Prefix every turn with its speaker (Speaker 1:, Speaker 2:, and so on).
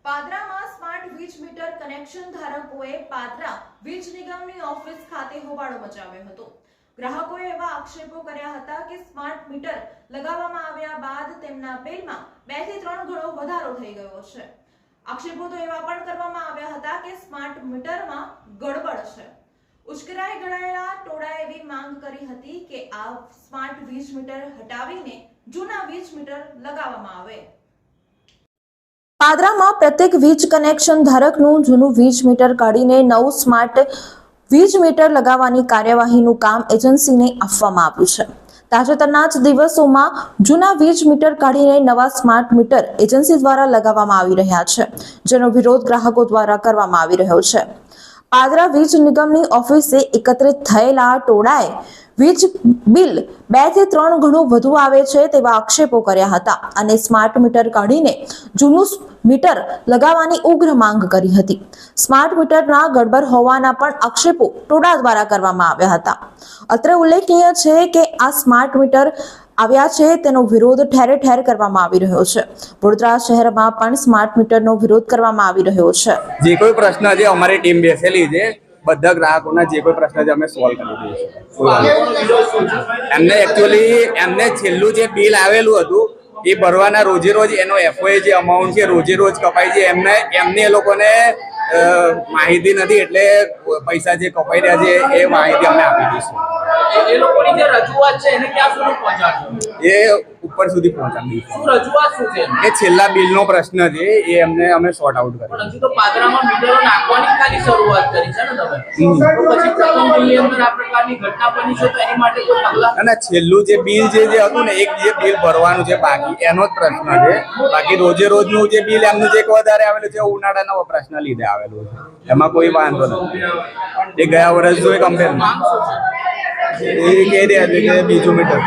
Speaker 1: પાદરામાં smart વીજ metre connection ધારકોએ Padra વીજ નિગમની ઓફિસ ખાતે હોબાળો મચાવ્યો હતો। ગ્રાહકોએ એવા આક્ષેપો કર્યા હતા કે સ્માર્ટ મીટર લગાવવામાં આવ્યા બાદ તેમના બિલમાં 2 થી 3 ગણો વધારો થઈ ગયો છે। આક્ષેપો તો એવા પણ કરવામાં આવ્યા હતા કે સ્માર્ટ મીટરમાં ગડબડ છે। ઉશ્કેરાઈ ગણાયેલા ટોળાએ એવી માંગ કરી હતી કે આ સ્માર્ટ વીજ મીટર હટાવીને જૂના વીજ મીટર લગાવવામાં આવે। પાદરામાં પ્રત્યેક વીજ કનેક્શન ધારકનું જૂનું વીજ મીટર કાઢીને નવું સ્માર્ટ વીજ મીટર લગાવવાની કાર્યવાહીનું કામ એજન્સીને આપવામાં આવ્યું છે। તાજેતરના જ દિવસોમાં જૂના વીજ મીટર કાઢીને નવા સ્માર્ટ મીટર એજન્સી દ્વારા લગાવવામાં આવી રહ્યા છે, જેનો વિરોધ ગ્રાહકો દ્વારા કરવામાં આવી રહ્યો છે। પાદરા વીજ નિગમની ઓફિસે એકત્રિત થયેલા ટોળાએ વીજ બિલ 2 થી 3 ગણું વધુ આવે છે તેવા આક્ષેપો કર્યા હતા અને સ્માર્ટ મીટર કાઢીને જૂનું મીટર લગાવવાની ઉગ્ર માંગ કરી હતી। સ્માર્ટ મીટરના ગડબડ હોવાના પણ આક્ષેપો ટોળા દ્વારા કરવામાં આવ્યા હતા। અત્રે ઉલ્લેખનીય છે કે આ સ્માર્ટ મીટર આવ્યા છે તેનો વિરોધ ઠેર ઠેર કરવામાં આવી રહ્યો છે। વડોદરા શહેરમાં પણ સ્માર્ટ મીટરનો વિરોધ કરવામાં આવી રહ્યો છે।
Speaker 2: જે કોઈ પ્રશ્ન છે અમારી ટીમ બેસેલી છે, બધા ગ્રાહકોના જે કોઈ પ્રશ્ન છે અમે સોલ્વ કરી દઈશું। એમને એકચ્યુઅલી એમને છેલ્લું જે બિલ આવેલું હતું એ ભરવાના રોજે રોજ એનો એફઓએ જે અમાઉન્ટ છે રોજે રોજ કપાય છે, એમને એ લોકોને માહિતી નથી, એટલે પૈસા જે કપાઈ રહ્યા છે એ માહિતી અમે આપી દઈશું।
Speaker 3: એ લોકોની જે રજૂઆત છે એને ક્યાં સુધી પહોંચાડશો?
Speaker 2: એ ઉપર સુધી પહોંચાડી દઈશું।
Speaker 3: શું રજૂઆત શું છે?
Speaker 2: એ છેલ્લા બિલનો પ્રશ્ન છે, એ એમને અમે સોર્ટ આઉટ કરીશું।
Speaker 3: પણ હજુ તો પાદરામાં મીટરો નાખવાની ખાલી શરૂઆત કરી છે ને તમે, તો પછી પ્રથમ બિલની અંદર આ પ્રકારની ઘટના બની છે તો એની માટે કોઈ પગલાં?
Speaker 2: અને છેલ્લું જે બિલ જે હતું ને એક જે બિલ ભરવાનું છે બાકી, એનો જ પ્રશ્ન છે। બાકી રોજે રોજનું જે બિલ એમનું જે વધારે આવેલું છે ઉનાળાના વપરાશના લીધે આવેલું છે, એમાં કોઈ વાંધો નથી। એ ગયા વર્ષ જો કમ્પેરમાં એ કહી રહ્યા છે કે બીજું મીટર